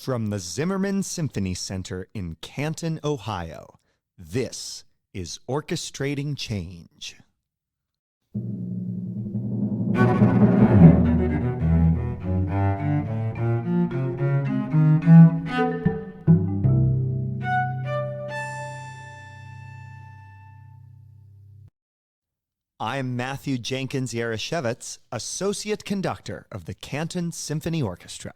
From the Zimmerman Symphony Center in Canton, Ohio, this is Orchestrating Change. I'm Matthew Jenkins Yarashevitz, Associate Conductor of the Canton Symphony Orchestra.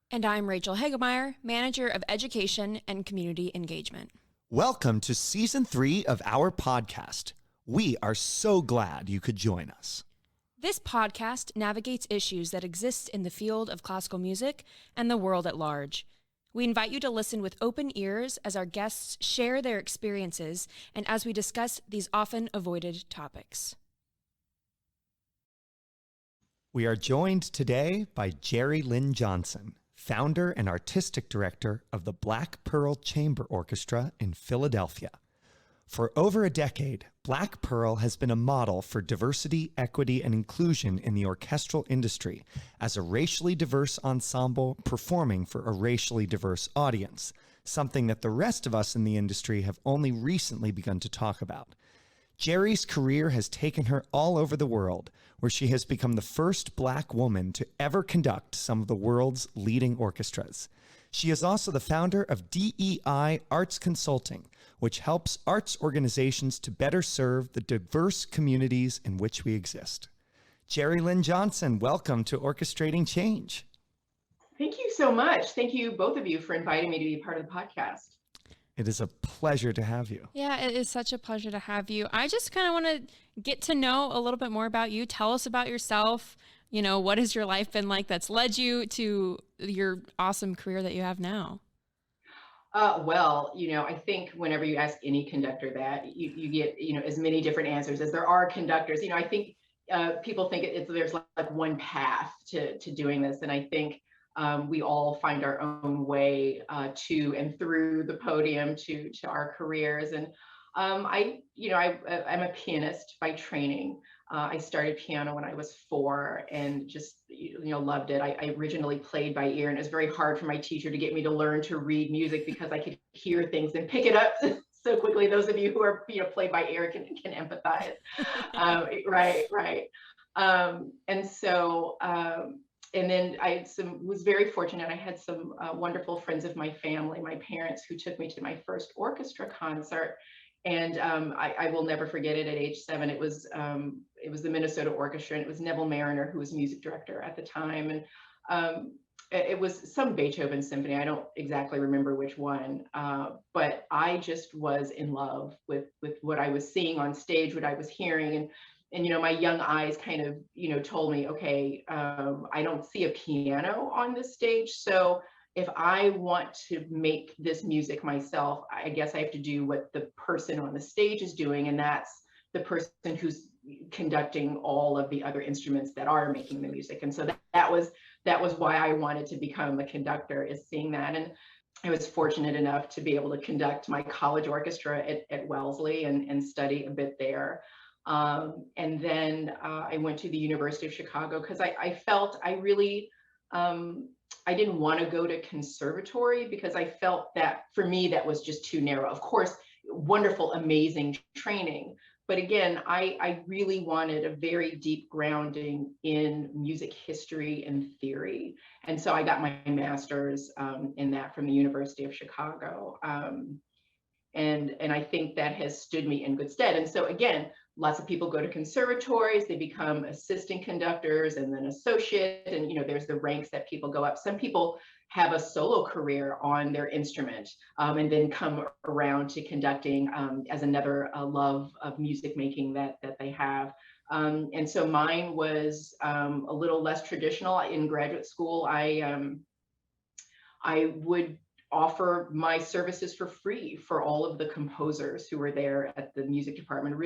And I'm Rachel Hagemeyer, Manager of Education and Community Engagement. Welcome to Season 3 of our podcast. We are so glad you could join us. This podcast navigates issues that exist in the field of classical music and the world at large. We invite you to listen with open ears as our guests share their experiences and as we discuss these often avoided topics. We are joined today by Jeri Lynne Johnson, founder and artistic director of the Black Pearl Chamber Orchestra in Philadelphia. For over a decade, Black Pearl has been a model for diversity, equity, and inclusion in the orchestral industry as a racially diverse ensemble performing for a racially diverse audience, something that the rest of us in the industry have only recently begun to talk about. Jeri's career has taken her all over the world, where she has become the first Black woman to ever conduct some of the world's leading orchestras. She is also the founder of DEI Arts Consulting, which helps arts organizations to better serve the diverse communities in which we exist. Jeri Lynne Johnson, welcome to Orchestrating Change. Thank you so much. Thank you, both of you, for inviting me to be part of the podcast. It is a pleasure to have you. Yeah, it is such a pleasure to have you. I just kind of want to get to know a little bit more about you. Tell us about yourself. You know, what has your life been like that's led you to your awesome career that you have now? I think whenever you ask any conductor that, you get, as many different answers as there are conductors. I think people think there's like one path to doing this. And I think we all find our own way to and through the podium to our careers. And I'm a pianist by training. I started piano when I was 4 and just, loved it. I originally played by ear, and it was very hard for my teacher to get me to learn to read music because I could hear things and pick it up so quickly. Those of you who are, play by ear can empathize. Right. And then I was very fortunate. I had some wonderful friends of my family, my parents, who took me to my first orchestra concert. And I will never forget it. At age 7, it was the Minnesota Orchestra, and it was Neville Mariner, who was music director at the time. And it was some Beethoven symphony. I don't exactly remember which one, but I just was in love with what I was seeing on stage, what I was hearing. And my young eyes kind of, told me, okay, I don't see a piano on this stage. So if I want to make this music myself, I guess I have to do what the person on the stage is doing. And that's the person who's conducting all of the other instruments that are making the music. And so that was why I wanted to become a conductor, is seeing that. And I was fortunate enough to be able to conduct my college orchestra at Wellesley and study a bit there. And then I went to the University of Chicago because I felt I really, I didn't want to go to conservatory because I felt that for me, that was just too narrow. Of course, wonderful, amazing training. But again, I really wanted a very deep grounding in music history and theory. And so I got my master's in that from the University of Chicago. And I think that has stood me in good stead. And so again, lots of people go to conservatories, they become assistant conductors and then associate, and there's the ranks that people go up. Some people have a solo career on their instrument and then come around to conducting as another love of music making that they have. And so mine was a little less traditional. In graduate school, I would offer my services for free for all of the composers who were there at the music department.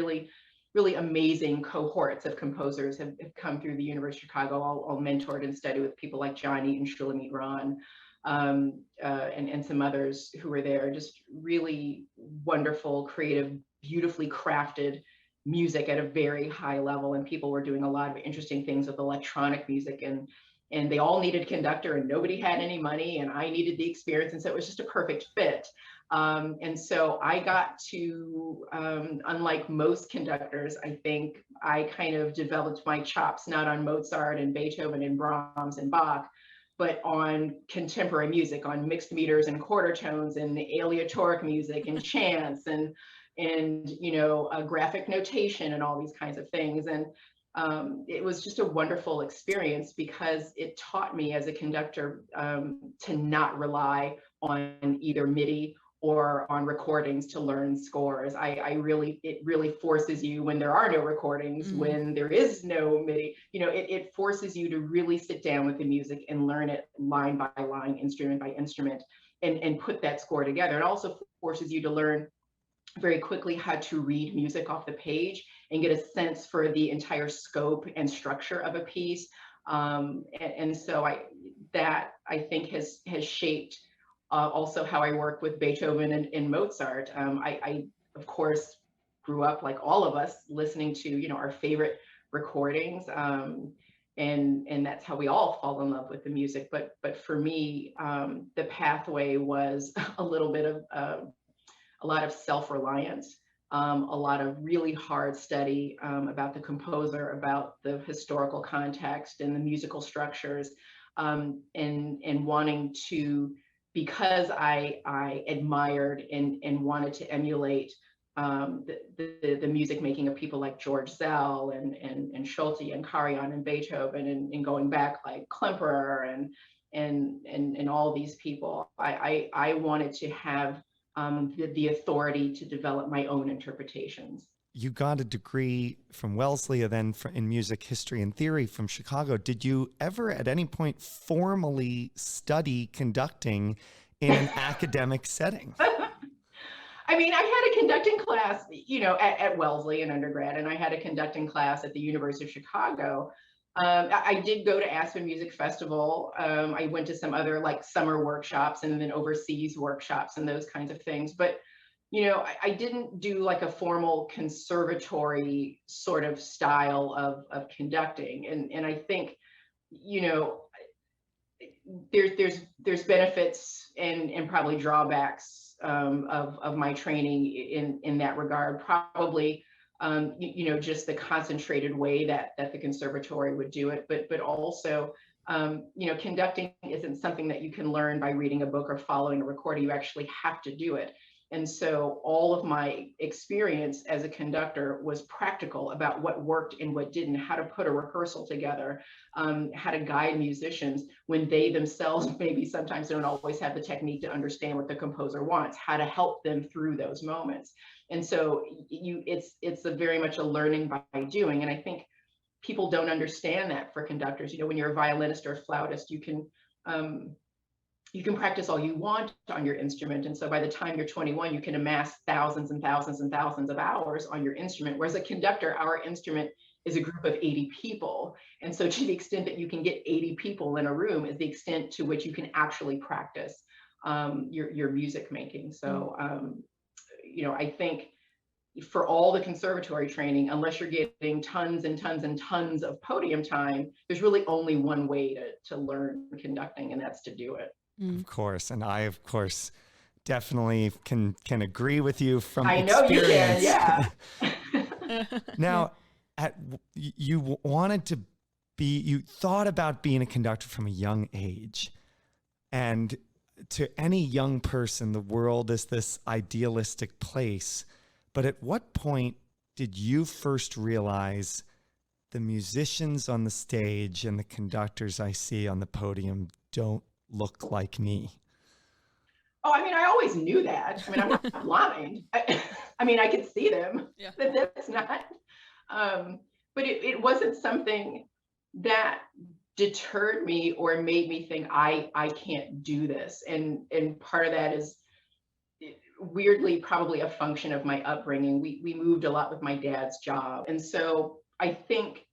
Really amazing cohorts of composers have come through the University of Chicago, all mentored and studied with people like John Eaton, Shulamit Ron, and some others who were there. Just really wonderful, creative, beautifully crafted music at a very high level. And people were doing a lot of interesting things with electronic music and and they all needed a conductor and nobody had any money and I needed the experience. And so it was just a perfect fit. And so I got to, unlike most conductors, I think I kind of developed my chops, not on Mozart and Beethoven and Brahms and Bach, but on contemporary music, on mixed meters and quarter tones and the aleatoric music and chants and graphic notation and all these kinds of things. And it was just a wonderful experience because it taught me as a conductor to not rely on either MIDI or on recordings to learn scores. It really forces you, when there are no recordings, when there is no MIDI, it forces you to really sit down with the music and learn it line by line, instrument by instrument, and put that score together. It also forces you to learn very quickly how to read music off the page and get a sense for the entire scope and structure of a piece. And so I think has shaped also how I work with Beethoven and Mozart. I of course grew up, like all of us, listening to our favorite recordings, and that's how we all fall in love with the music. But for me, the pathway was a little bit of a lot of self-reliance, a lot of really hard study about the composer, about the historical context and the musical structures, and wanting to, because I admired and wanted to emulate the music making of people like George Zell and Schulte and Karajan and Beethoven and going back like Klemperer and all these people. I wanted to have the authority to develop my own interpretations. You got a degree from Wellesley and then in music history and theory from Chicago. Did you ever at any point formally study conducting in an academic setting? I mean, I had a conducting class, at Wellesley in undergrad, and I had a conducting class at the University of Chicago. I did go to Aspen Music Festival. I went to some other like summer workshops and then overseas workshops and those kinds of things. But, I didn't do like a formal conservatory sort of style of conducting. And I think, there's benefits and probably drawbacks of my training in that regard. Probably just the concentrated way that the conservatory would do it, but also, conducting isn't something that you can learn by reading a book or following a recording. You actually have to do it. And so all of my experience as a conductor was practical about what worked and what didn't, how to put a rehearsal together, how to guide musicians when they themselves maybe sometimes don't always have the technique to understand what the composer wants, how to help them through those moments. And so it's very much a learning by doing. And I think people don't understand that for conductors. When you're a violinist or a flautist, you can practice all you want on your instrument. And so by the time you're 21, you can amass thousands and thousands and thousands of hours on your instrument. Whereas a conductor, our instrument is a group of 80 people. And so to the extent that you can get 80 people in a room is the extent to which you can actually practice your music making. So, I think for all the conservatory training, unless you're getting tons and tons and tons of podium time, there's really only one way to learn conducting, and that's to do it. Of course. And I, of course, definitely can agree with you from experience. I know you can, yeah. Now, you thought about being a conductor from a young age. And to any young person, the world is this idealistic place. But at what point did you first realize the musicians on the stage and the conductors I see on the podium don't look like me? Oh, I mean, I always knew that. I mean, I'm not blind. I mean, I could see them. Yeah. That's not. But it wasn't something that deterred me or made me think I can't do this. And part of that is weirdly probably a function of my upbringing. We moved a lot with my dad's job. And so I think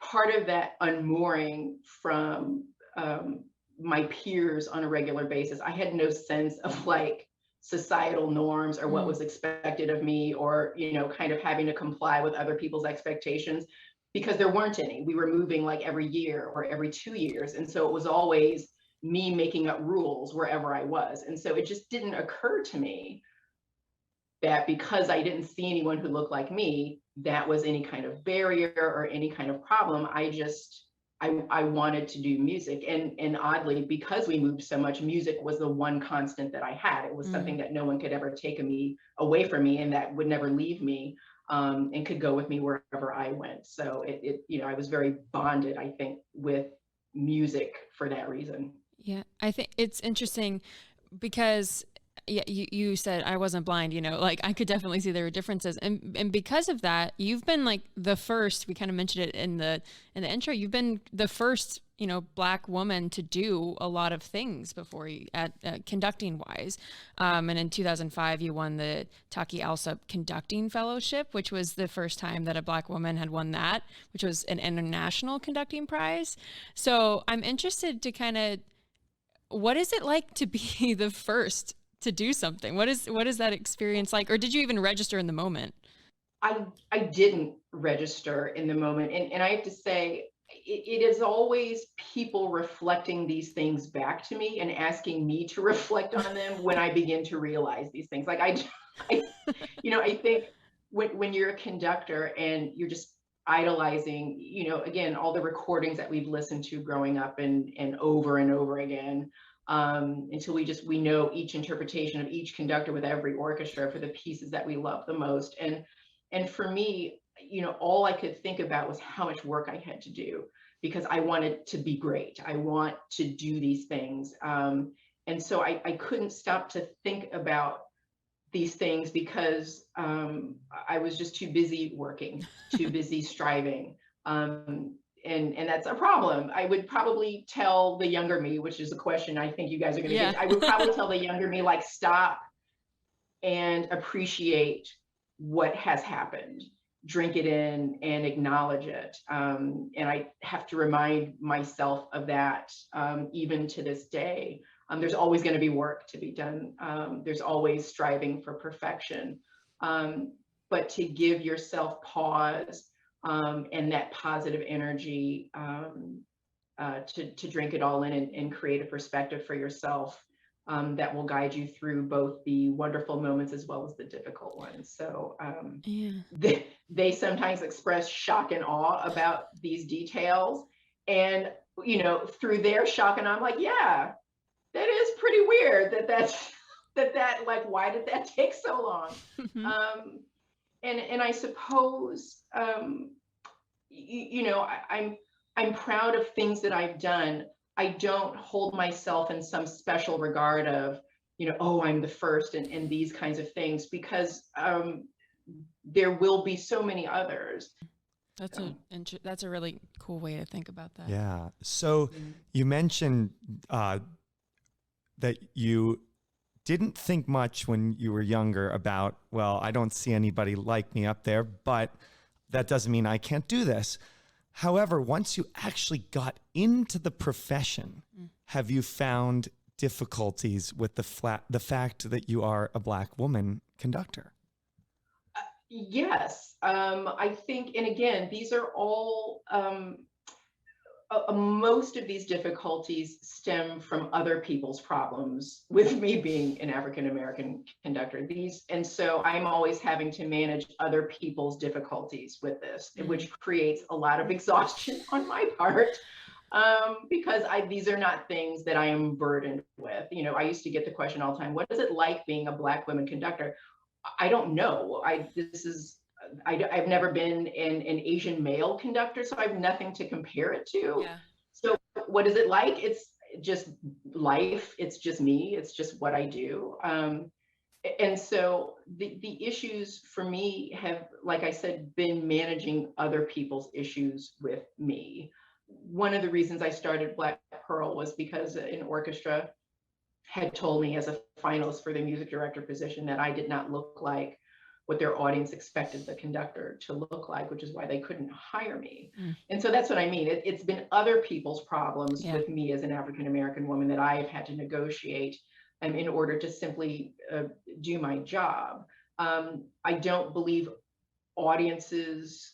part of that unmooring from my peers on a regular basis, I had no sense of like societal norms or what was expected of me, or kind of having to comply with other people's expectations. because there weren't any. We were moving like every year or every 2 years. And so it was always me making up rules wherever I was. And so it just didn't occur to me that because I didn't see anyone who looked like me, that was any kind of barrier or any kind of problem. I wanted to do music. And oddly, because we moved so much, music was the one constant that I had. It was something that no one could ever take me away from me, and that would never leave me, and could go with me wherever I went. So I was very bonded, I think, with music for that reason. Yeah, I think it's interesting because you said I wasn't blind, like I could definitely see there were differences. And because of that, you've been like the first, we kind of mentioned it in the intro, you've been the first, Black woman to do a lot of things before you at conducting wise. And in 2005, you won the Taki Alsop Conducting Fellowship, which was the first time that a Black woman had won that, which was an international conducting prize. So I'm interested to what is it like to be the first to do something? What is that experience like? Or did you even register in the moment? I didn't register in the moment. And I have to say, it is always people reflecting these things back to me and asking me to reflect on them when I begin to realize these things. Like I think when you're a conductor and you're just idolizing, again, all the recordings that we've listened to growing up and over again, until we know each interpretation of each conductor with every orchestra for the pieces that we love the most. And for me, all I could think about was how much work I had to do, because I wanted to be great. I want to do these things. And so I couldn't stop to think about these things because I was just too busy working, too busy striving. And that's a problem. I would probably tell the younger me, which is a question I think you guys are going to get. I would probably tell the younger me, like, stop and appreciate what has happened. Drink it in and acknowledge it. And I have to remind myself of that even to this day. There's always going to be work to be done. There's always striving for perfection. But to give yourself pause and that positive energy to drink it all in and create a perspective for yourself that will guide you through both the wonderful moments as well as the difficult ones. So they sometimes express shock and awe about these details. And, through their shock and awe, I'm like, yeah, that is pretty weird that like, why did that take so long? And I suppose, I'm proud of things that I've done. I don't hold myself in some special regard of, I'm the first and these kinds of things, because there will be so many others. That's a really cool way to think about that. Yeah. So you mentioned that you didn't think much when you were younger about, well, I don't see anybody like me up there, but that doesn't mean I can't do this. However, once you actually got into the profession, have you found difficulties with the fact that you are a Black woman conductor? Yes, I think, and again, these are all, most of these difficulties stem from other people's problems with me being an African-American conductor. And so I'm always having to manage other people's difficulties with this, which creates a lot of exhaustion on my part, because these are not things that I am burdened with. I used to get the question all the time, what is it like being a Black woman conductor? I don't know. I've never been an Asian male conductor, so I have nothing to compare it to. Yeah. So what is it like? It's just life. It's just me. It's just what I do. And so the issues for me have, like I said, been managing other people's issues with me. One of the reasons I started Black Pearl was because an orchestra had told me as a finalist for the music director position that I did not look like what their audience expected the conductor to look like, which is why they couldn't hire me. And so that's what I mean. It's been other people's problems with me as an African-American woman that I have had to negotiate in order to simply do my job. I don't believe audiences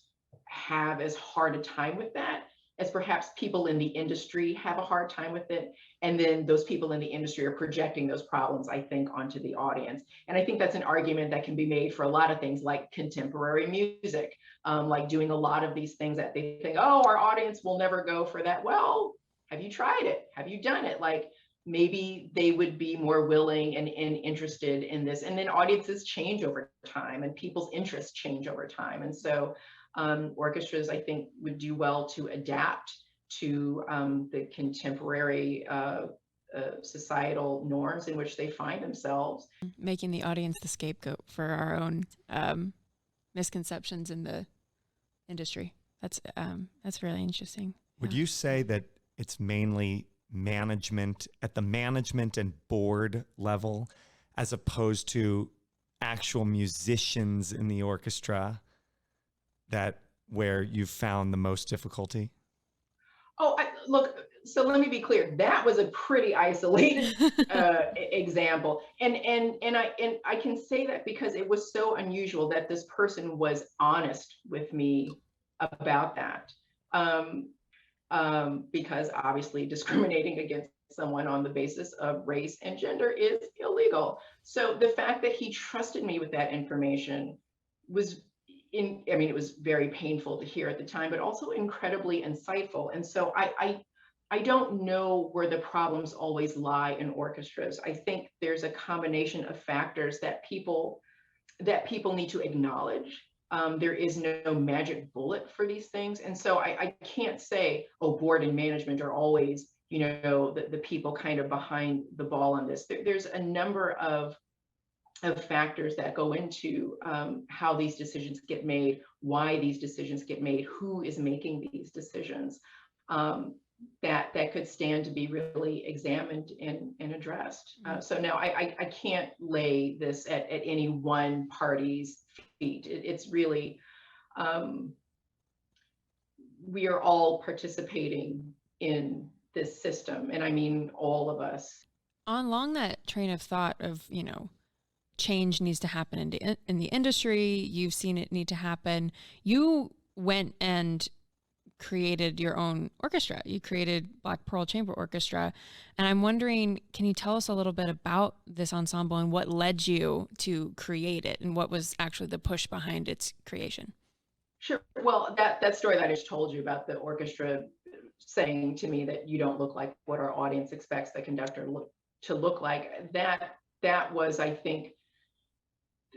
have as hard a time with that as perhaps people in the industry have a hard time with it. And then those people in the industry are projecting those problems, I think, onto the audience. And I think that's an argument that can be made for a lot of things like contemporary music, like doing a lot of these things that they think, oh, our audience will never go for that. Well, have you tried it? Have you done it? Like, maybe they would be more willing and interested in this. And then audiences change over time and people's interests change over time. And so orchestras, I think, would do well to adapt to the contemporary societal norms in which they find themselves. Making the audience the scapegoat for our own misconceptions in the industry. That's really interesting. Would you say that it's mainly management at the management and board level, as opposed to actual musicians in the orchestra, that where you've found the most difficulty? Oh, look, so let me be clear. That was a pretty isolated example. And I can say that because it was so unusual that this person was honest with me about that. Because obviously discriminating against someone on the basis of race and gender is illegal. So the fact that he trusted me with that information was it was very painful to hear at the time, but also incredibly insightful. And so I don't know where the problems always lie in orchestras. I think there's a combination of factors that people need to acknowledge. There is no magic bullet for these things. And so I can't say, oh, board and management are always, the people kind of behind the ball on this. There's a number of factors that go into how these decisions get made, why these decisions get made, who is making these decisions, that could stand to be really examined and addressed. So no, I can't lay this at any one party's feet. It's really, we are all participating in this system. And I mean, all of us. Along that train of thought of, change needs to happen in the industry, you've seen it need to happen. You went and created your own orchestra. You created Black Pearl Chamber Orchestra. And I'm wondering, can you tell us a little bit about this ensemble and what led you to create it and what was actually the push behind its creation? Sure. Well, that story that I just told you about the orchestra saying to me that you don't look like what our audience expects the conductor to look like, that was, I think,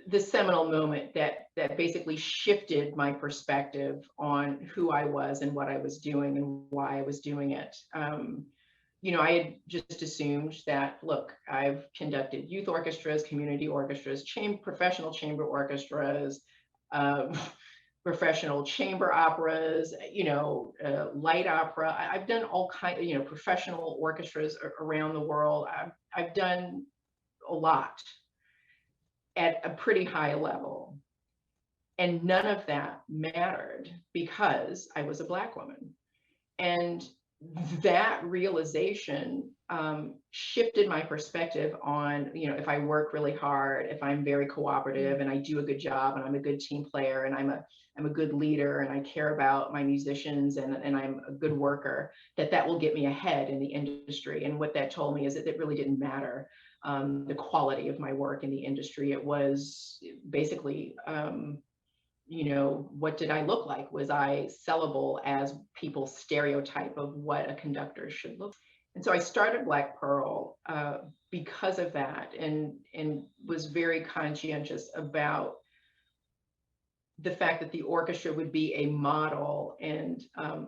the seminal moment that basically shifted my perspective on who I was and what I was doing and why I was doing it. I had just assumed that, look, I've conducted youth orchestras, community orchestras, professional chamber orchestras, professional chamber operas, light opera. I've done all kinds of, professional orchestras around the world. I've done a lot at a pretty high level. And none of that mattered because I was a Black woman. And that realization shifted my perspective on, if I work really hard, if I'm very cooperative and I do a good job and I'm a good team player and I'm a good leader and I care about my musicians and I'm a good worker, that will get me ahead in the industry. And what that told me is that it really didn't matter the quality of my work in the industry. It was basically, what did I look like? Was I sellable as people's stereotype of what a conductor should look like? And so I started Black Pearl because of that, and was very conscientious about the fact that the orchestra would be a model and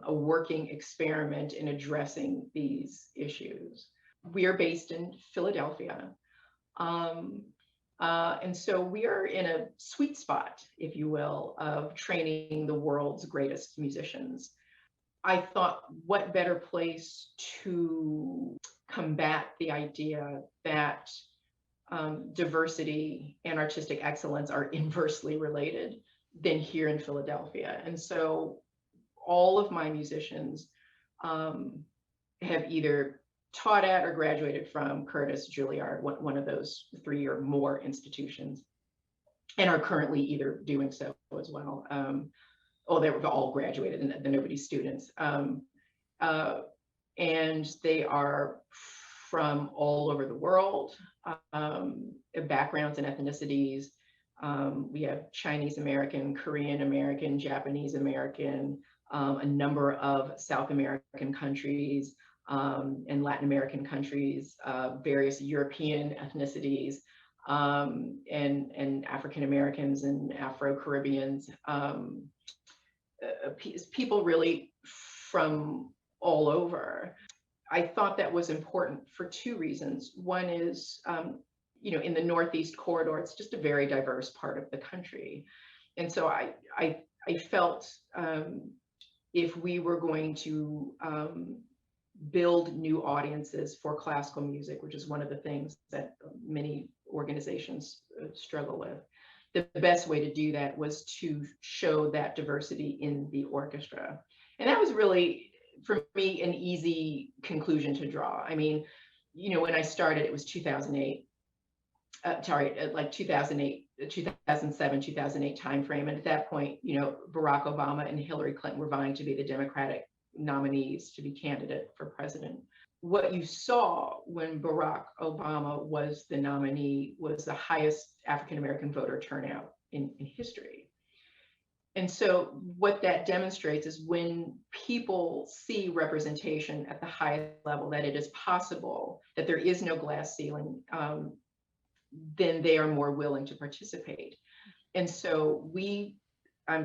a working experiment in addressing these issues. We are based in Philadelphia. And so we are in a sweet spot, if you will, of training the world's greatest musicians. I thought, what better place to combat the idea that diversity and artistic excellence are inversely related than here in Philadelphia. And so all of my musicians have either taught at or graduated from Curtis, Juilliard, one of those 3 or more institutions, and are currently either doing so as well. oh, they were all graduated, and they're nobody's students. And they are from all over the world, backgrounds and ethnicities. We have Chinese American, Korean American, Japanese American, a number of South American countries, and Latin American countries, various European ethnicities, and African Americans and Afro-Caribbeans, people really from all over. I thought that was important for two reasons. One is, in the Northeast corridor, it's just a very diverse part of the country. And so I felt if we were going to build new audiences for classical music, which is one of the things that many organizations struggle with, the best way to do that was to show that diversity in the orchestra. And that was really, for me, an easy conclusion to draw. I mean, when I started, it was 2008. Like 2008, 2007, 2008 timeframe. And at that point, Barack Obama and Hillary Clinton were vying to be the Democratic nominees to be candidate for president. What you saw when Barack Obama was the nominee was the highest African-American voter turnout in history. And so what that demonstrates is when people see representation at the highest level, that it is possible, that there is no glass ceiling, then they are more willing to participate. And so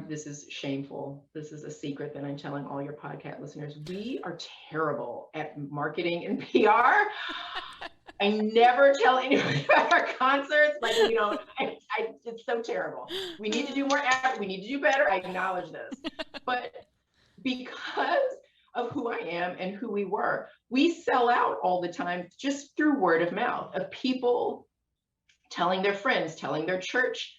this is shameful. This is a secret that I'm telling all your podcast listeners. We are terrible at marketing and PR. I never tell anybody about our concerts. It's so terrible. We need to do more effort. We need to do better. I acknowledge this. But because of who I am and who we were, we sell out all the time just through word of mouth of people telling their friends, telling their church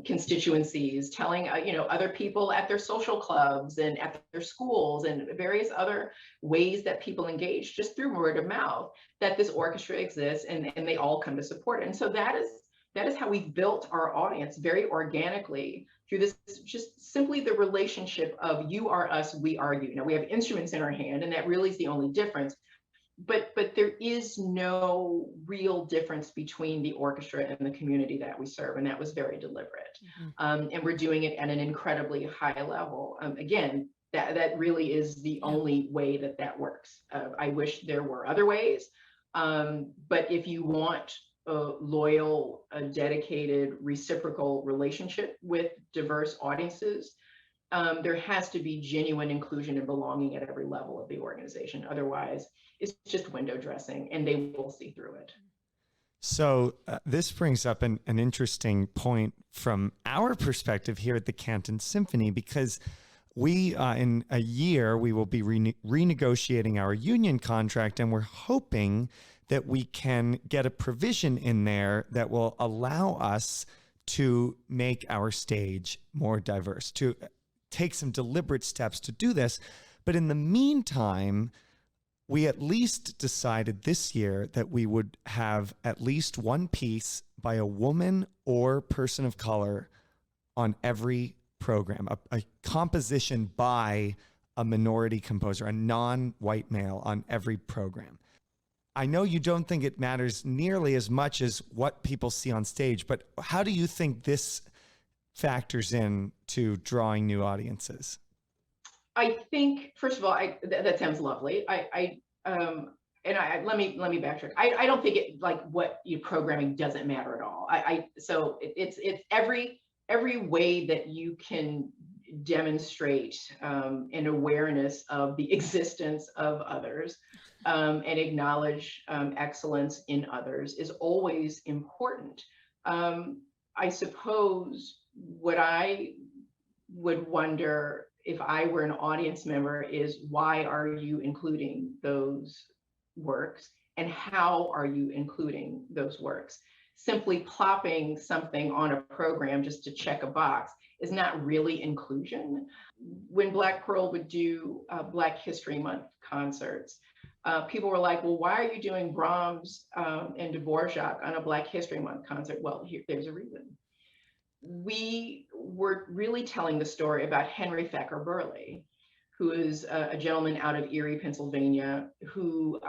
constituencies, telling other people at their social clubs and at their schools and various other ways that people engage just through word of mouth that this orchestra exists, and they all come to support it. And so that is how we've built our audience very organically through this, just simply the relationship of you are us, we are you. Now we have instruments in our hand, and that really is the only difference. But there is no real difference between the orchestra and the community that we serve, and that was very deliberate. Mm-hmm. And we're doing it at an incredibly high level. Again, that really is the only way that works. I wish there were other ways, but if you want a loyal, a dedicated, reciprocal relationship with diverse audiences, there has to be genuine inclusion and belonging at every level of the organization. Otherwise, it's just window dressing, and they will see through it. So this brings up an interesting point from our perspective here at the Canton Symphony, because we, in a year, we will be renegotiating our union contract, and we're hoping that we can get a provision in there that will allow us to make our stage more diverse, to take some deliberate steps to do this. But in the meantime, we at least decided this year that we would have at least one piece by a woman or person of color on every program, a composition by a minority composer, a non-white male on every program. I know you don't think it matters nearly as much as what people see on stage, but how do you think this factors in to drawing new audiences? I think, first of all, that sounds lovely. Let me backtrack. I don't think it, like, what you programming doesn't matter at all. So it's every way that you can demonstrate an awareness of the existence of others and acknowledge excellence in others is always important. I suppose what I would wonder if I were an audience member is, why are you including those works, and how are you including those works? Simply plopping something on a program just to check a box is not really inclusion. When Black Pearl would do Black History Month concerts, people were like, well, why are you doing Brahms and Dvorak on a Black History Month concert? Well, there's a reason. we were really telling the story about Henry Thacker Burley, who is a gentleman out of Erie, Pennsylvania, who,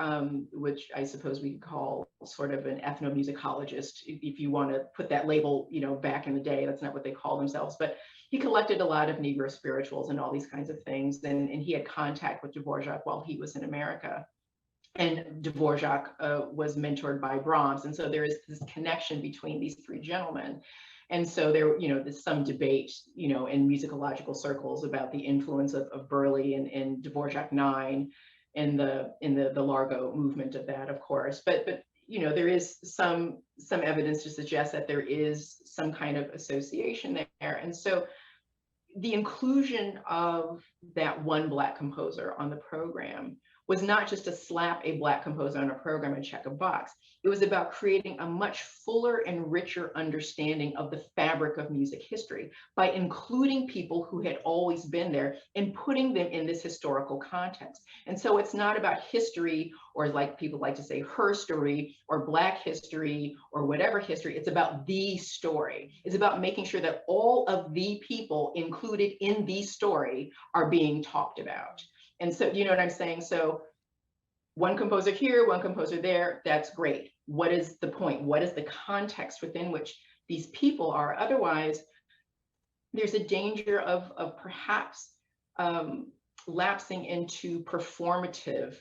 which I suppose we could call sort of an ethnomusicologist, if you want to put that label, back in the day. That's not what they call themselves, but he collected a lot of Negro spirituals and all these kinds of things. And he had contact with Dvorak while he was in America. And Dvorak was mentored by Brahms. And so there is this connection between these three gentlemen. And so there, there's some debate, in musicological circles about the influence of Burley and Dvorak 9 and the Largo movement of that, of course. But there is some evidence to suggest that there is some kind of association there. And so the inclusion of that one Black composer on the program was not just to slap a Black composer on a program and check a box. It was about creating a much fuller and richer understanding of the fabric of music history by including people who had always been there and putting them in this historical context. And so it's not about history, or like people like to say, her story or Black history or whatever history. It's about the story. It's about making sure that all of the people included in the story are being talked about. And so, you know what I'm saying? So one composer here, one composer there, that's great. What is the point? What is the context within which these people are? Otherwise, there's a danger of perhaps lapsing into performative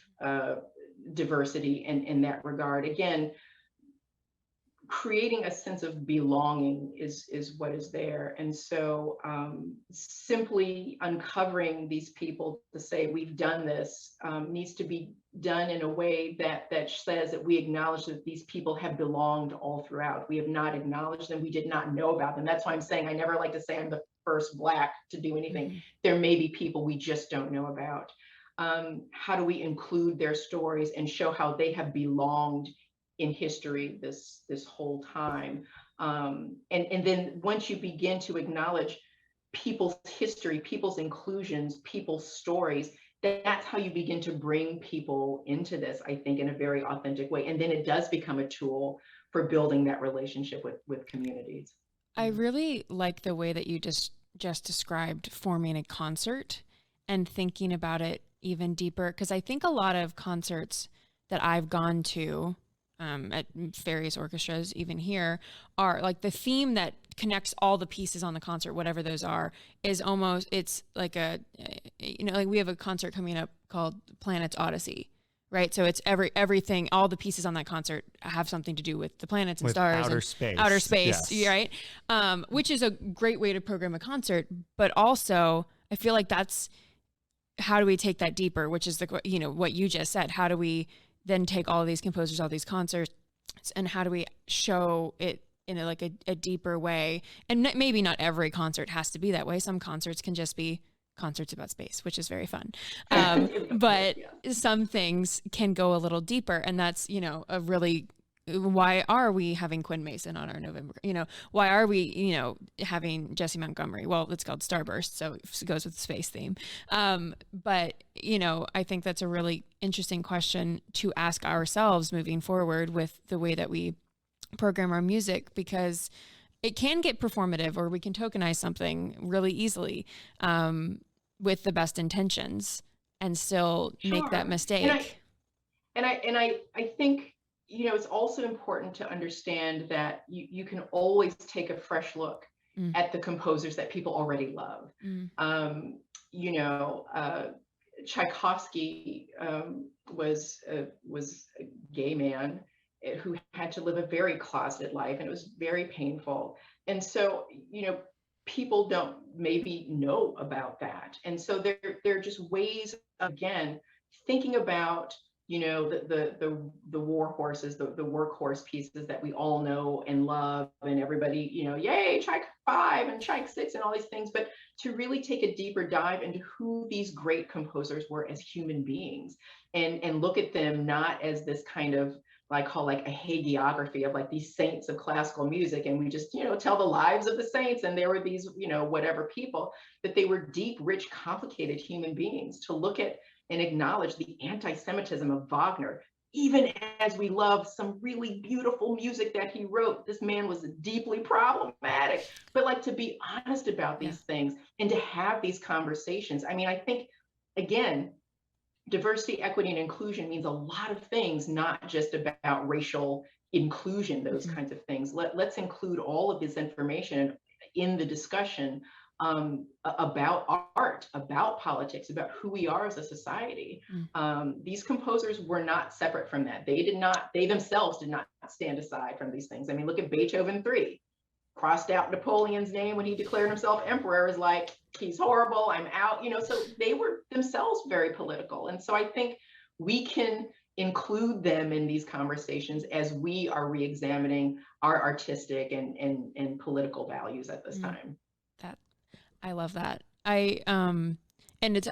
diversity in that regard. Again, creating a sense of belonging is what is there. And so simply uncovering these people to say we've done this needs to be done in a way that says that we acknowledge that these people have belonged all throughout. We have not acknowledged them. We did not know about them. That's why I'm saying I never like to say I'm the first Black to do anything. Mm-hmm. There may be people we just don't know about. How do we include their stories and show how they have belonged in history this whole time? And then once you begin to acknowledge people's history, people's inclusions, people's stories, that's how you begin to bring people into this, I think, in a very authentic way. And then it does become a tool for building that relationship with communities. I really like the way that you just described forming a concert and thinking about it even deeper, because I think a lot of concerts that I've gone to at various orchestras, even here, are like the theme that connects all the pieces on the concert, whatever those are, is almost, it's like like we have a concert coming up called Planets Odyssey, right? So it's everything, all the pieces on that concert have something to do with the planets and with stars outer space, yes. Right? Which is a great way to program a concert, but also I feel like that's, how do we take that deeper, which is what you just said. How do we then take all of these composers, all these concerts, and how do we show it in a deeper way? And maybe not every concert has to be that way. Some concerts can just be concerts about space, which is very fun. But some things can go a little deeper, and that's, a really, why are we having Quinn Mason on our November? Why are we, having Jesse Montgomery? Well, it's called Starburst, so it goes with the space theme. But, I think that's a really interesting question to ask ourselves moving forward with the way that we program our music, because it can get performative, or we can tokenize something really easily with the best intentions and still make that mistake. And I think, it's also important to understand that you can always take a fresh look at the composers that people already love. Tchaikovsky was a gay man who had to live a very closeted life, and it was very painful. And so, people don't maybe know about that. And so there are just ways, again, thinking about the war horses, the workhorse pieces that we all know and love, and everybody, yay, Tchaik 5 and Tchaik 6 and all these things, but to really take a deeper dive into who these great composers were as human beings, and look at them not as this kind of, I call like a hagiography of like these saints of classical music, and we just tell the lives of the saints, and there were these whatever people, but they were deep, rich, complicated human beings. To look at and acknowledge the anti-Semitism of Wagner, even as we love some really beautiful music that he wrote, this man was deeply problematic. But like, to be honest about these things and to have these conversations. I mean, I think, again, diversity, equity, and inclusion means a lot of things, not just about racial inclusion, those kinds of things. Let's include all of this information in the discussion about art, about politics, about who we are as a society. These composers were not separate from that. They themselves did not stand aside from these things. I mean, look at Beethoven 3. Crossed out Napoleon's name when he declared himself emperor, is like, he's horrible, I'm out, so they were themselves very political. And so I think we can include them in these conversations as we are re-examining our artistic and political values at this time. I love that. And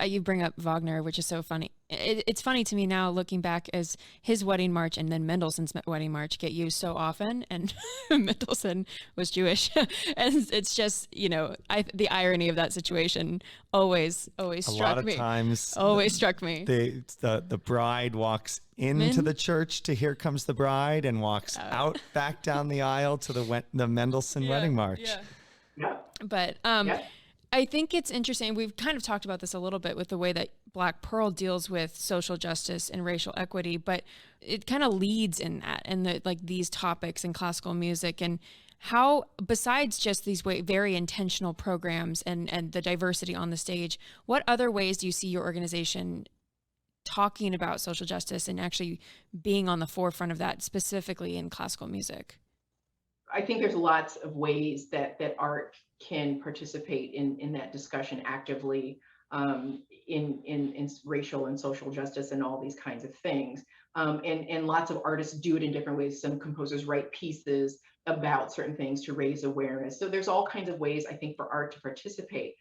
you bring up Wagner, which is so funny. It's funny to me now, looking back, as his wedding march and then Mendelssohn's wedding march get used so often, and Mendelssohn was Jewish, and it's just, the irony of that situation always struck me. A lot of times, always struck me. The bride walks into the church to "Here Comes the Bride" and walks out back down the aisle to the Mendelssohn wedding march. But I think it's interesting. We've kind of talked about this a little bit with the way that Black Pearl deals with social justice and racial equity, but it kind of leads in that, and these topics in classical music, and how, besides just these very intentional programs and the diversity on the stage, what other ways do you see your organization talking about social justice and actually being on the forefront of that, specifically in classical music? I think there's lots of ways that art can participate in that discussion actively, in racial and social justice and all these kinds of things. And lots of artists do it in different ways. Some composers write pieces about certain things to raise awareness. So there's all kinds of ways, I think, for art to participate.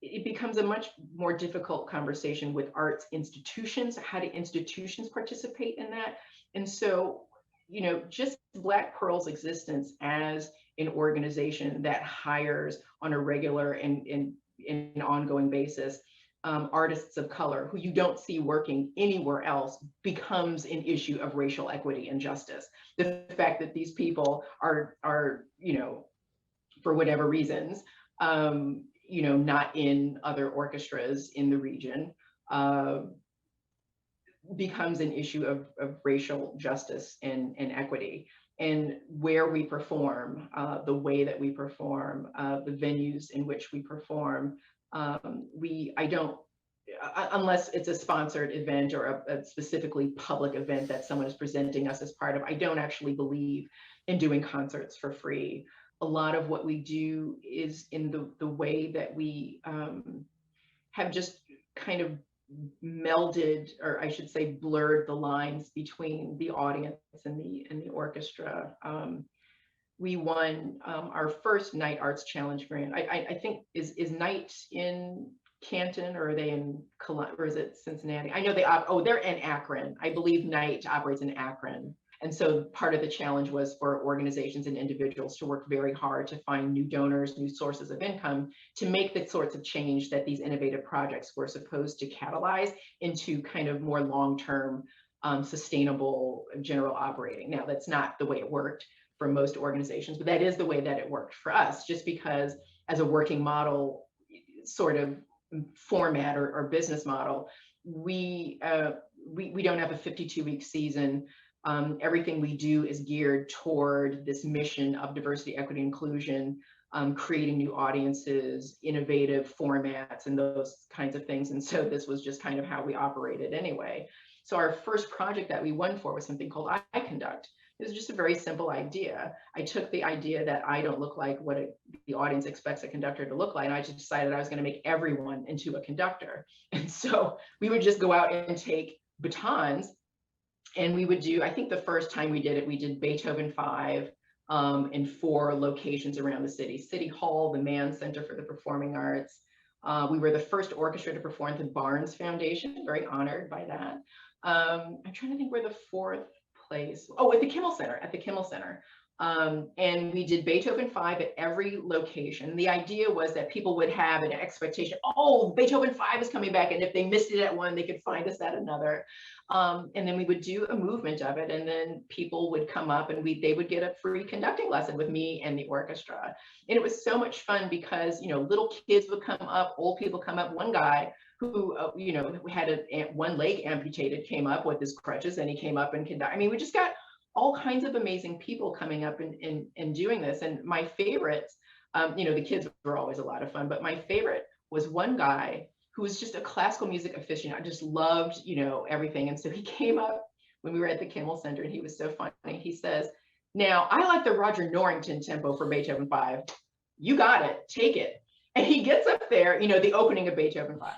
It becomes a much more difficult conversation with arts institutions. How do institutions participate in that? And so, just Black Pearl's existence as an organization that hires on a regular and ongoing basis artists of color who you don't see working anywhere else becomes an issue of racial equity and justice. The fact that these people are for whatever reasons, not in other orchestras in the region, becomes an issue of racial justice and equity. And where we perform, the way that we perform, the venues in which we perform, unless it's a sponsored event or a specifically public event that someone is presenting us as part of, I don't actually believe in doing concerts for free. A lot of what we do is in the way that we have just kind of melded, or I should say blurred, the lines between the audience and the orchestra. We won our first Night Arts Challenge grant. I think is Night in Canton, or are they in or is it Cincinnati? I know they're in Akron. I believe Night operates in Akron. And so part of the challenge was for organizations and individuals to work very hard to find new donors, new sources of income, to make the sorts of change that these innovative projects were supposed to catalyze into kind of more long-term, sustainable general operating. Now, that's not the way it worked for most organizations, but that is the way that it worked for us, just because as a working model sort of format or business model, we don't have a 52-week season. Everything we do is geared toward this mission of diversity, equity, inclusion, creating new audiences, innovative formats, and those kinds of things. And so this was just kind of how we operated anyway. So our first project that we won for was something called I Conduct. It was just a very simple idea. I took the idea that I don't look like what the audience expects a conductor to look like, and I just decided I was going to make everyone into a conductor. And so we would just go out and take batons. And we would do, I think the first time we did it, we did Beethoven 5 in 4 locations around the city. City Hall, the Mann Center for the Performing Arts. We were the first orchestra to perform at the Barnes Foundation, very honored by that. I'm trying to think where the 4th place, at the Kimmel Center, And we did Beethoven 5 at every location. The idea was that people would have an expectation, oh, Beethoven 5 is coming back. And if they missed it at one, they could find us at another. And then we would do a movement of it. And then people would come up and they would get a free conducting lesson with me and the orchestra. And it was so much fun because, little kids would come up, old people come up. One guy who, had one leg amputated came up with his crutches, and he came up and conducted. I mean, we just got all kinds of amazing people coming up and doing this. And my favorites, the kids were always a lot of fun, but my favorite was one guy who was just a classical music aficionado. I just loved, everything. And so he came up when we were at the Kimmel Center, and he was so funny. He says, now I like the Roger Norrington tempo for Beethoven 5. You got it, take it. And he gets up there, the opening of Beethoven 5.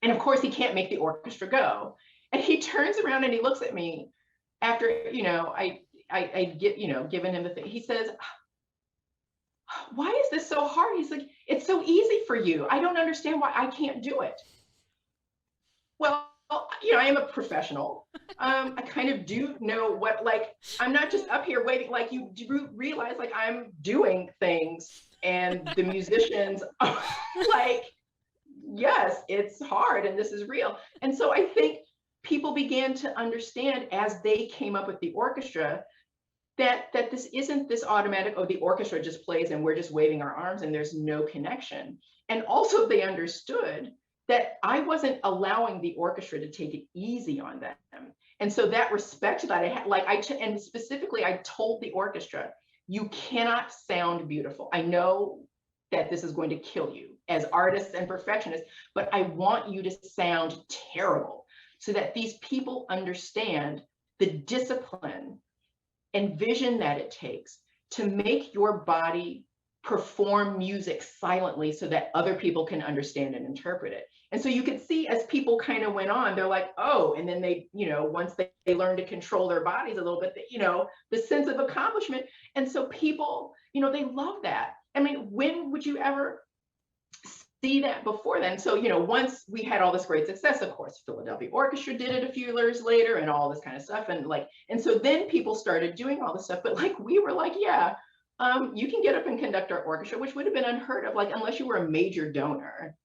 And of course he can't make the orchestra go. And he turns around and he looks at me after, I get, given him the thing. He says, why is this so hard? He's like, it's so easy for you. I don't understand why I can't do it. Well, I am a professional. I kind of do know what, I'm not just up here waiting, you do realize, I'm doing things, and the musicians are yes, it's hard, and this is real. And so I think people began to understand as they came up with the orchestra that this isn't this automatic, oh, the orchestra just plays and we're just waving our arms and there's no connection. And also they understood that I wasn't allowing the orchestra to take it easy on them. And so that respect that I had, and specifically I told the orchestra, you cannot sound beautiful. I know that this is going to kill you as artists and perfectionists, but I want you to sound terrible, so that these people understand the discipline and vision that it takes to make your body perform music silently so that other people can understand and interpret it. And so you could see as people kind of went on, they're like, oh, and then they, once they learn to control their bodies a little bit, the sense of accomplishment. And so people, they love that. I mean, when would you ever see that before then? So, once we had all this great success, of course, Philadelphia Orchestra did it a few years later and all this kind of stuff. And so then people started doing all this stuff, but we were like, yeah, you can get up and conduct our orchestra, which would have been unheard of, unless you were a major donor.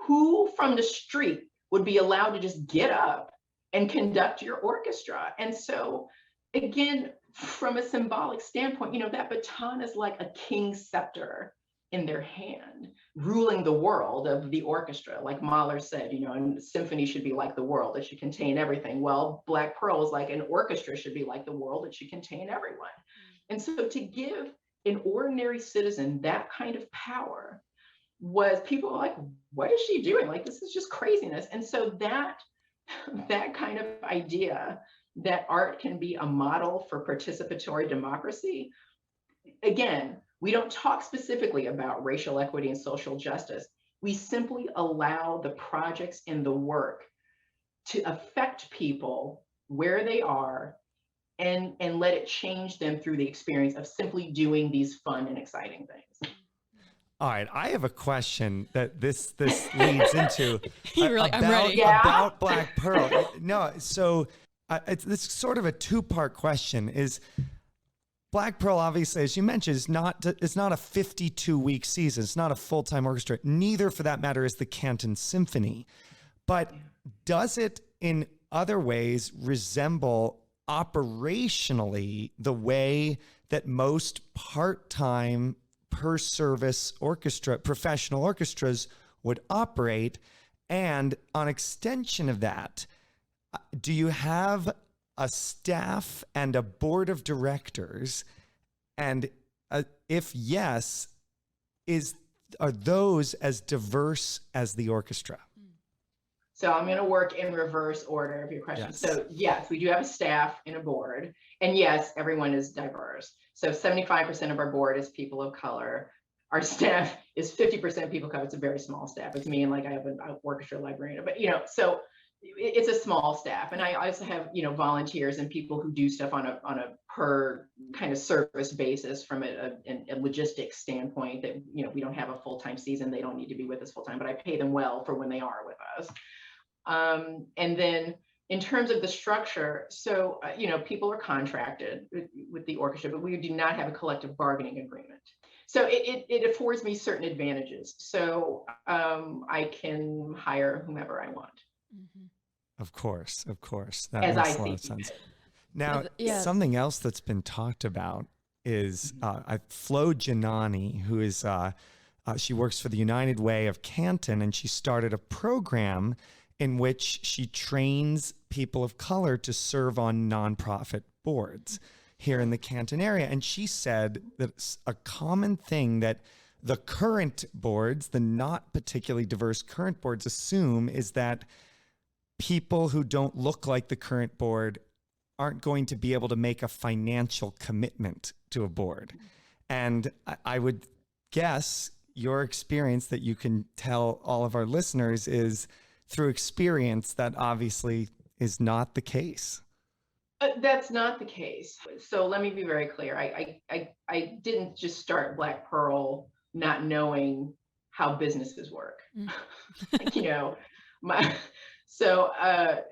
Who from the street would be allowed to just get up and conduct your orchestra? And so again, from a symbolic standpoint, that baton is like a king's scepter in their hand, ruling the world of the orchestra. Like Mahler said, and symphony should be like the world, it should contain everything. Well, Black Pearl is like an orchestra should be like the world, it should contain everyone. And so to give an ordinary citizen that kind of power was, people were like, what is she doing? This is just craziness. And so that kind of idea that art can be a model for participatory democracy, again, we don't talk specifically about racial equity and social justice. We simply allow the projects and the work to affect people where they are and let it change them through the experience of simply doing these fun and exciting things. All right, I have a question that this leads into. You're like, I'm ready. About Black Pearl. No, so it's sort of a two-part question. Is Black Pearl, obviously, as you mentioned, it's not a 52-week season. It's not a full-time orchestra. Neither, for that matter, is the Canton Symphony. But does it, in other ways, resemble operationally the way that most part-time per service professional orchestras would operate? And on extension of that, do you have a staff and a board of directors? And if yes, are those as diverse as the orchestra? So I'm going to work in reverse order of your question. Yes. So yes, we do have a staff and a board, and yes, everyone is diverse. So 75% of our board is people of color. Our staff is 50% people of color. It's a very small staff. It's me and I have an orchestra librarian, but so it's a small staff. And I also have, volunteers and people who do stuff on a per kind of service basis from a logistics standpoint that, we don't have a full-time season. They don't need to be with us full-time, but I pay them well for when they are with us. And then In terms of the structure, so, people are contracted with the orchestra, but we do not have a collective bargaining agreement. So it affords me certain advantages. So I can hire whomever I want. Mm-hmm. Of course. That As makes I a lot see of sense. fit. Now, something else that's been talked about is Flo Giannani, who is, she works for the United Way of Canton, and she started a program in which she trains people of color to serve on nonprofit boards here in the Canton area. And she said that a common thing that the current boards, the not particularly diverse current boards, assume is that people who don't look like the current board aren't going to be able to make a financial commitment to a board. And I would guess your experience that you can tell all of our listeners is through experience that obviously is not the case. That's not the case. So let me be very clear. I didn't just start Black Pearl not knowing how businesses work.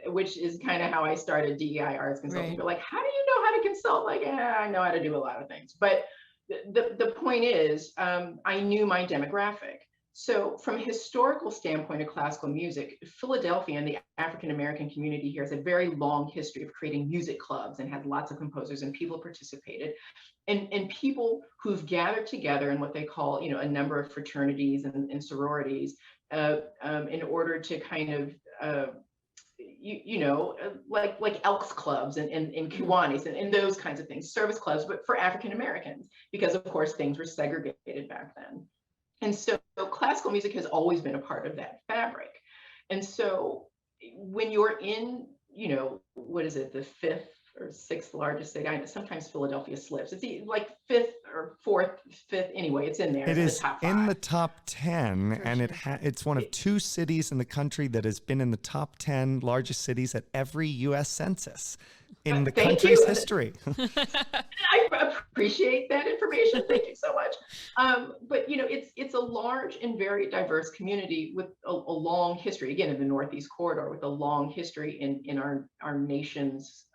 Which is kind of how I started DEI Arts Consulting. Right. But like, how do you know how to consult? Like, I know how to do a lot of things. But the point is, I knew my demographic. So from a historical standpoint of classical music, Philadelphia and the African American community here has a very long history of creating music clubs and had lots of composers, and people participated. And people who've gathered together in what they call, a number of fraternities and sororities in order to kind of, like Elks clubs and Kiwanis and those kinds of things, service clubs, but for African Americans, because of course things were segregated back then. And so classical music has always been a part of that fabric. And so when you're in, what is it, the fifth or sixth largest city? I know sometimes Philadelphia slips. It's like fifth or fifth. Anyway, it's in there. It is the top in 5. the top 10, and it's one of 2 cities in the country that has been in the top 10 largest cities at every U.S. census in the country's history. I appreciate that information. Thank you so much. But it's a large and very diverse community with a long history. Again, in the Northeast Corridor, with a long history in our nation's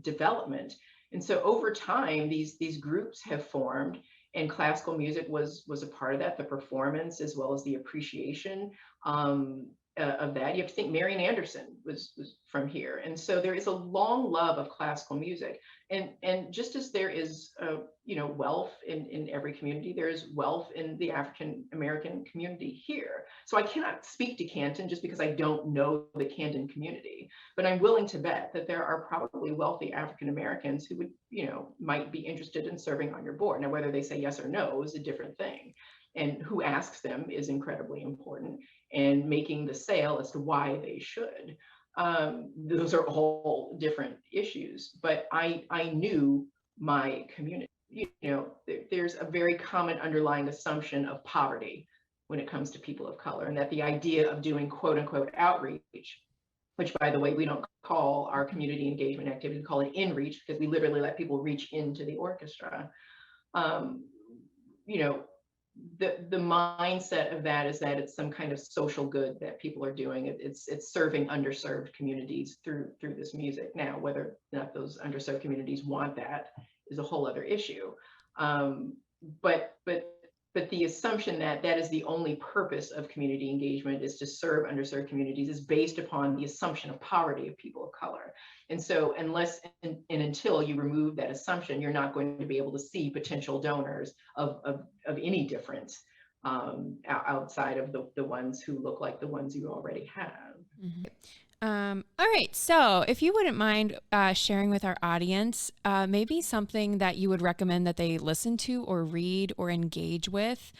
development. And so over time, these groups have formed, and classical music was a part of that. The performance as well as the appreciation of that. You have to think Marian Anderson was from here. And so there is a long love of classical music. And just as there is, wealth in every community, there is wealth in the African American community here. So I cannot speak to Canton just because I don't know the Canton community, but I'm willing to bet that there are probably wealthy African Americans who would, might be interested in serving on your board. Now, whether they say yes or no is a different thing. And who asks them is incredibly important, and making the sale as to why they should. Those are all different issues, but I knew my community. There's a very common underlying assumption of poverty when it comes to people of color, and that the idea of doing quote unquote outreach, which by the way, we don't call our community engagement activity, we call it in-reach, because we literally let people reach into the orchestra. The mindset of that is that it's some kind of social good that people are doing. It's serving underserved communities through this music. Now, whether or not those underserved communities want that is a whole other issue. But the assumption that that is the only purpose of community engagement, is to serve underserved communities, is based upon the assumption of poverty of people of color. And so unless and until you remove that assumption, you're not going to be able to see potential donors of any difference outside of the ones who look like the ones you already have. Mm-hmm. All right. So if you wouldn't mind sharing with our audience, maybe something that you would recommend that they listen to or read or engage with,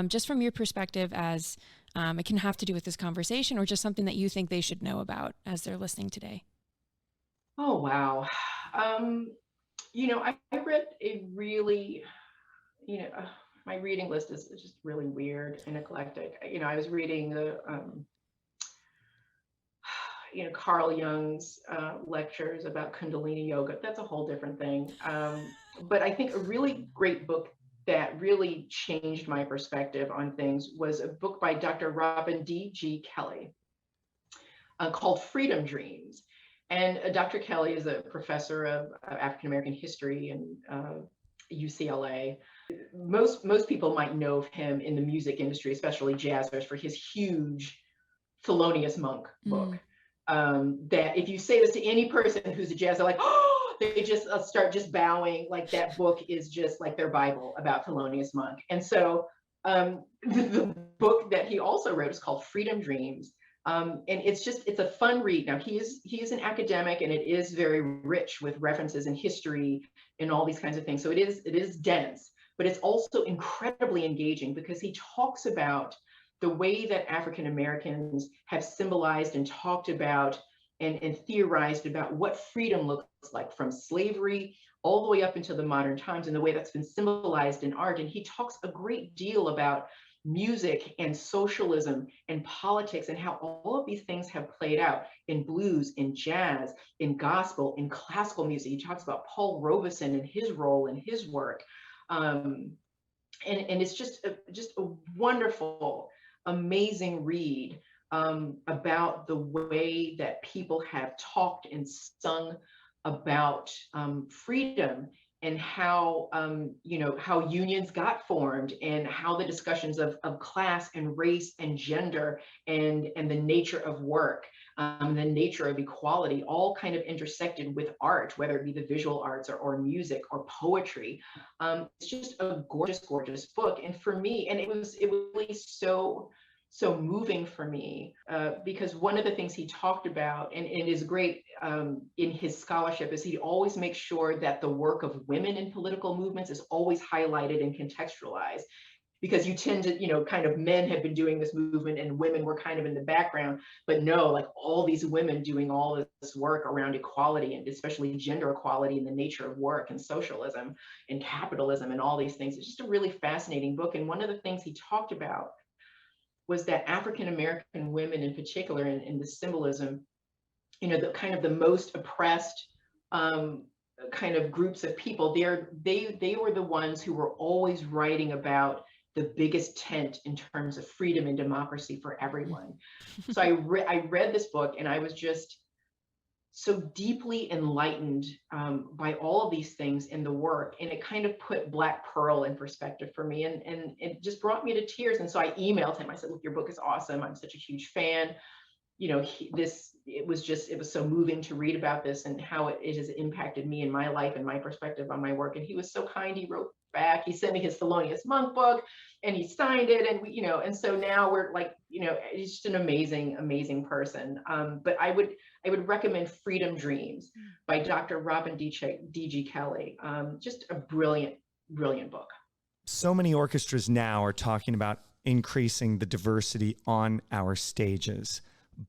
just from your perspective, as it can have to do with this conversation, or just something that you think they should know about as they're listening today. Oh, wow. I read a really, my reading list is just really weird and eclectic. I was reading the, Carl Jung's lectures about Kundalini yoga. That's a whole different thing. But I think a really great book that really changed my perspective on things was a book by Dr. Robin D.G. Kelley called Freedom Dreams. And Dr. Kelly is a professor of African American history in UCLA. Most people might know of him in the music industry, especially jazzers, for his huge Thelonious Monk book. That if you say this to any person who's a jazz, they're like, oh, they just start just bowing. Like that book is just like their Bible about Thelonious Monk. And so the book that he also wrote is called Freedom Dreams. And it's a fun read. Now he is an academic, and it is very rich with references and history and all these kinds of things. So it is dense, but it's also incredibly engaging because he talks about the way that African Americans have symbolized and talked about and theorized about what freedom looks like from slavery all the way up into the modern times, and the way that's been symbolized in art. And he talks a great deal about music and socialism and politics and how all of these things have played out in blues, in jazz, in gospel, in classical music. He talks about Paul Robeson and his role in his work. And it's just a wonderful, amazing read about the way that people have talked and sung about freedom, and how how unions got formed, and how the discussions of class and race and gender and the nature of work, the nature of equality, all kind of intersected with art, whether it be the visual arts or music or poetry. It's just a gorgeous, gorgeous book. And for me, and it was really so moving for me, because one of the things he talked about, and it is great in his scholarship, is he always makes sure that the work of women in political movements is always highlighted and contextualized, because you tend to, kind of men have been doing this movement and women were kind of in the background, but no, like all these women doing all this work around equality, and especially gender equality and the nature of work and socialism and capitalism and all these things. It's just a really fascinating book. And one of the things he talked about was that African American women in particular, in the symbolism, the kind of the most oppressed kind of groups of people, they were the ones who were always writing about the biggest tent in terms of freedom and democracy for everyone. So I read this book, and I was just so deeply enlightened by all of these things in the work. And it kind of put Black Pearl in perspective for me. And it just brought me to tears. And so I emailed him. I said, look, your book is awesome. I'm such a huge fan. It was so moving to read about this and how it has impacted me in my life and my perspective on my work. And he was so kind. He wrote back. He sent me his Thelonious Monk book, and he signed it. And and so now we're like, he's just an amazing, amazing person. But I would recommend Freedom Dreams by Dr. Robin D.G. Kelly. Just a brilliant, brilliant book. So many orchestras now are talking about increasing the diversity on our stages,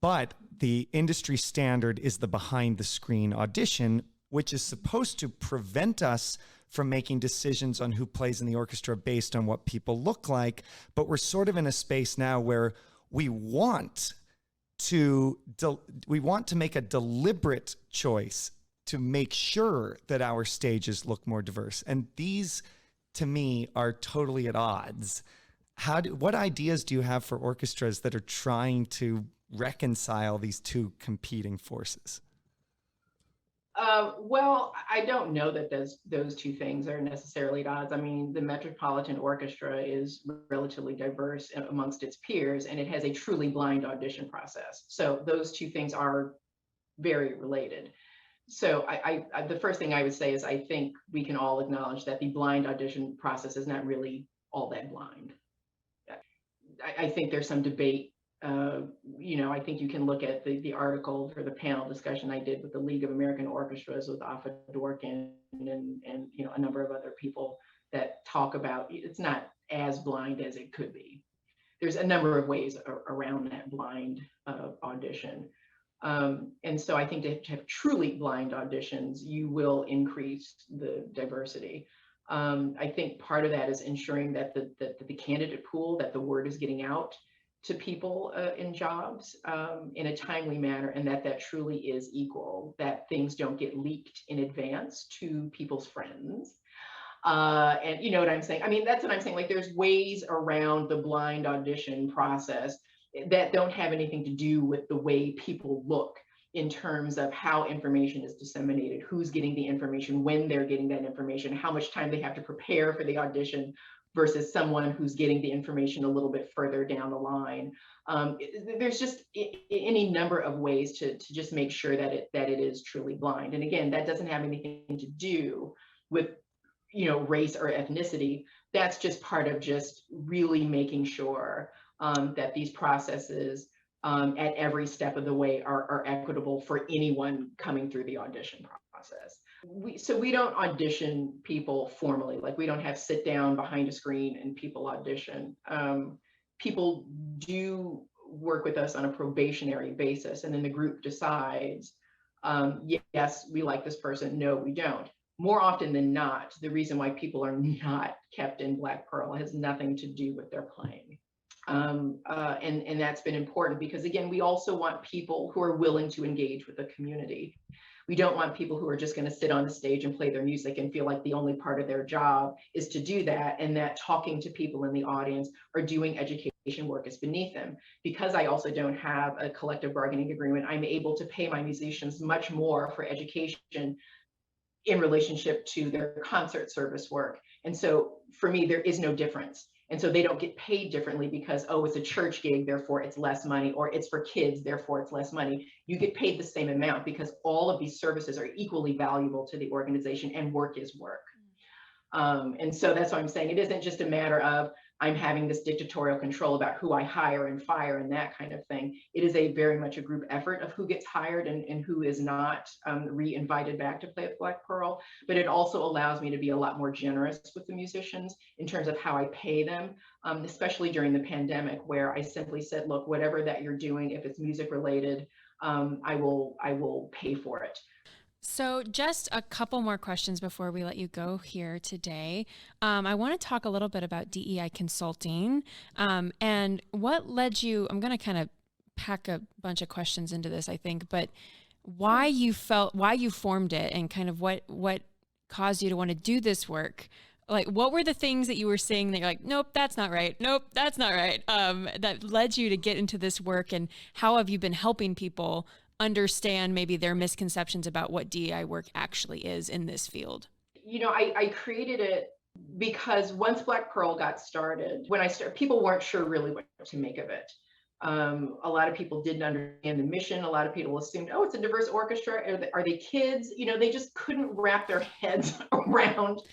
but the industry standard is the behind the screen audition, which is supposed to prevent us from making decisions on who plays in the orchestra based on what people look like. But we're sort of in a space now where we want to make a deliberate choice to make sure that our stages look more diverse. And these, to me, are totally at odds. What ideas do you have for orchestras that are trying to reconcile these two competing forces? Well, I don't know that those two things are necessarily at odds. I mean, the Metropolitan Orchestra is relatively diverse amongst its peers, and it has a truly blind audition process. So those two things are very related. So I the first thing I would say is I think we can all acknowledge that the blind audition process is not really all that blind. I think there's some debate. I think you can look at the article for the panel discussion I did with the League of American Orchestras with Afa Dworkin and a number of other people that talk about it's not as blind as it could be. There's a number of ways around that blind audition. And so I think to have truly blind auditions, you will increase the diversity. I think part of that is ensuring that the candidate pool, that the word is getting out to people in jobs in a timely manner, and that truly is equal, that things don't get leaked in advance to people's friends. And you know what I'm saying? I mean, that's what I'm saying. Like, there's ways around the blind audition process that don't have anything to do with the way people look in terms of how information is disseminated, who's getting the information, when they're getting that information, how much time they have to prepare for the audition versus someone who's getting the information a little bit further down the line. There's just any number of ways to just make sure that it is truly blind. And again, that doesn't have anything to do with race or ethnicity. That's just part of just really making sure that these processes at every step of the way are equitable for anyone coming through the audition process. We don't audition people formally, like we don't have sit down behind a screen and people audition. People do work with us on a probationary basis, and then the group decides, yes, we like this person, no, we don't. More often than not, the reason why people are not kept in Black Pearl has nothing to do with their playing. And that's been important because, again, we also want people who are willing to engage with the community. We don't want people who are just going to sit on the stage and play their music and feel like the only part of their job is to do that, and that talking to people in the audience or doing education work is beneath them. Because I also don't have a collective bargaining agreement, I'm able to pay my musicians much more for education in relationship to their concert service work. And so for me, there is no difference. And so they don't get paid differently because, oh, it's a church gig, therefore it's less money, or it's for kids, therefore it's less money. You get paid the same amount because all of these services are equally valuable to the organization, and work is work. And so that's why I'm saying it isn't just a matter of I'm having this dictatorial control about who I hire and fire and that kind of thing. It is a very much a group effort of who gets hired and who is not re-invited back to play at Black Pearl. But it also allows me to be a lot more generous with the musicians in terms of how I pay them, especially during the pandemic, where I simply said, look, whatever that you're doing, if it's music related, I will pay for it. So just a couple more questions before we let you go here today. I want to talk a little bit about DEI Consulting and what led you, I'm going to kind of pack a bunch of questions into this, I think, but why you formed it and kind of what caused you to want to do this work. Like, what were the things that you were saying that you're like, nope, that's not right. Nope, that's not right. That led you to get into this work, and how have you been helping people understand maybe their misconceptions about what DEI work actually is in this field? I created it because once Black Pearl got started, when I started, people weren't sure really what to make of it. A lot of people didn't understand the mission. A lot of people assumed, oh, it's a diverse orchestra. Are they kids? They just couldn't wrap their heads around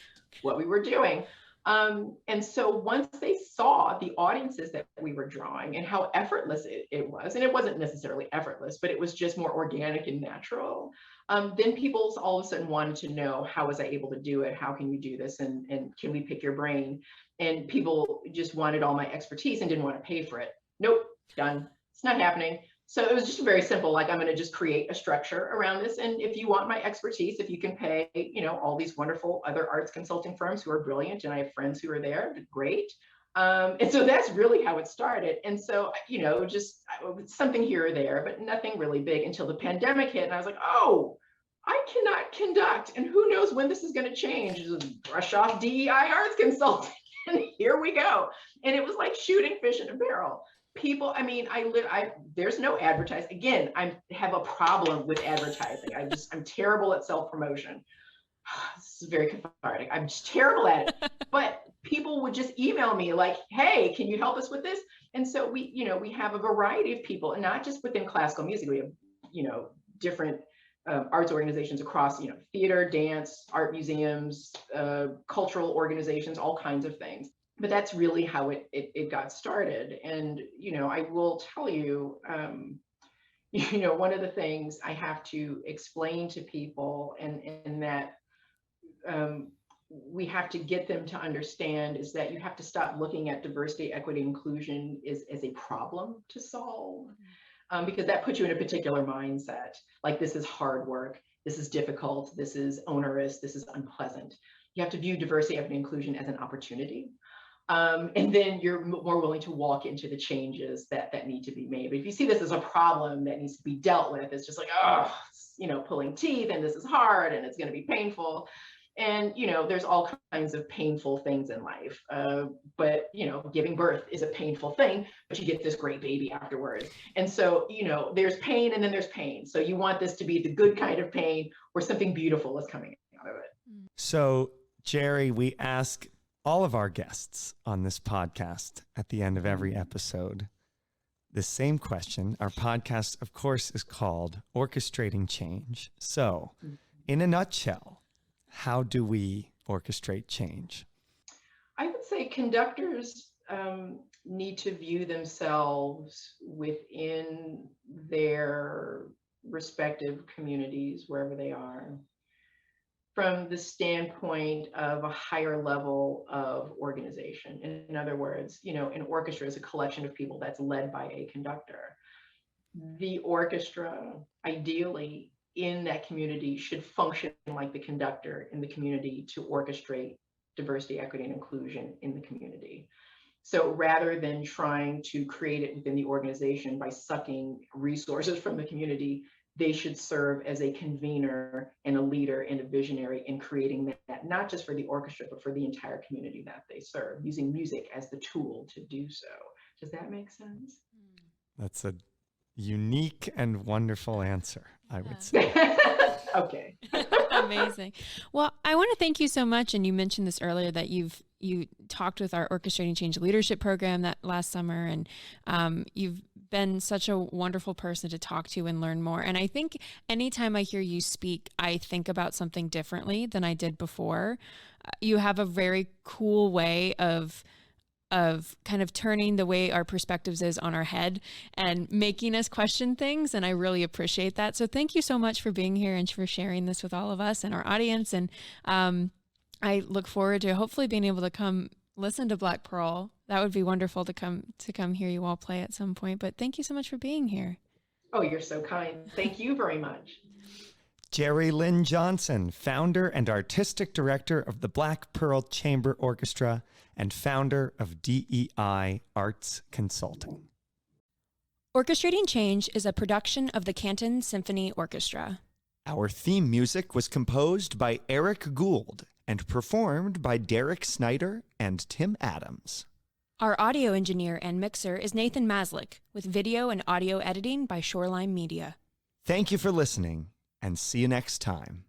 what we were doing. And so once they saw the audiences that we were drawing and how effortless it was, and it wasn't necessarily effortless, but it was just more organic and natural, then people all of a sudden wanted to know, how was I able to do it? How can you do this? And can we pick your brain? And people just wanted all my expertise and didn't want to pay for it. Nope, done. It's not happening. So it was just very simple, like, I'm going to just create a structure around this. And if you want my expertise, if you can pay, all these wonderful other arts consulting firms who are brilliant, and I have friends who are there, great. And so that's really how it started. And so, just something here or there, but nothing really big until the pandemic hit. And I was like, oh, I cannot conduct. And who knows when this is going to change. Just brush off DEI Arts Consulting. And here we go. And it was like shooting fish in a barrel. People, there's no advertising. Again, I have a problem with advertising. I'm terrible at self-promotion. This is very cathartic. I'm just terrible at it. But people would just email me like, hey, can you help us with this? And so we have a variety of people, and not just within classical music. We have, different arts organizations across, theater, dance, art museums, cultural organizations, all kinds of things. But that's really how it got started. And, I will tell you, one of the things I have to explain to people and that we have to get them to understand is that you have to stop looking at diversity, equity, inclusion as a problem to solve, because that puts you in a particular mindset. Like, this is hard work, this is difficult, this is onerous, this is unpleasant. You have to view diversity, equity, inclusion as an opportunity. And then you're more willing to walk into the changes that need to be made. But if you see this as a problem that needs to be dealt with, it's just like, oh, pulling teeth, and this is hard, and it's going to be painful. And, there's all kinds of painful things in life. But, giving birth is a painful thing, but you get this great baby afterwards. And so, there's pain and then there's pain. So you want this to be the good kind of pain where something beautiful is coming out of it. So, Jeri, we ask all of our guests on this podcast at the end of every episode the same question. Our podcast, of course, is called Orchestrating Change. So, in a nutshell, how do we orchestrate change? I would say conductors need to view themselves within their respective communities, wherever they are, from the standpoint of a higher level of organization. In other words, an orchestra is a collection of people that's led by a conductor. The orchestra, ideally, in that community should function like the conductor in the community to orchestrate diversity, equity, and inclusion in the community. So rather than trying to create it within the organization by sucking resources from the community, they should serve as a convener and a leader and a visionary in creating that, not just for the orchestra, but for the entire community that they serve, using music as the tool to do so. Does that make sense? That's a unique and wonderful answer, I would say. Okay. Amazing. Well, I want to thank you so much. And you mentioned this earlier that you talked with our Orchestrating Change leadership program that last summer, and you've been such a wonderful person to talk to and learn more. And I think anytime I hear you speak, I think about something differently than I did before. You have a very cool way of kind of turning the way our perspectives is on our head and making us question things. And I really appreciate that. So thank you so much for being here and for sharing this with all of us and our audience. And I look forward to hopefully being able to come listen to Black Pearl. That would be wonderful to come hear you all play at some point. But thank you so much for being here. Oh, you're so kind. Thank you very much. Jeri Lynne Johnson, founder and artistic director of the Black Pearl Chamber Orchestra and founder of DEI Arts Consulting. Orchestrating Change is a production of the Canton Symphony Orchestra. Our theme music was composed by Eric Gould and performed by Derek Snyder and Tim Adams. Our audio engineer and mixer is Nathan Maslick, with video and audio editing by Shoreline Media. Thank you for listening, and see you next time.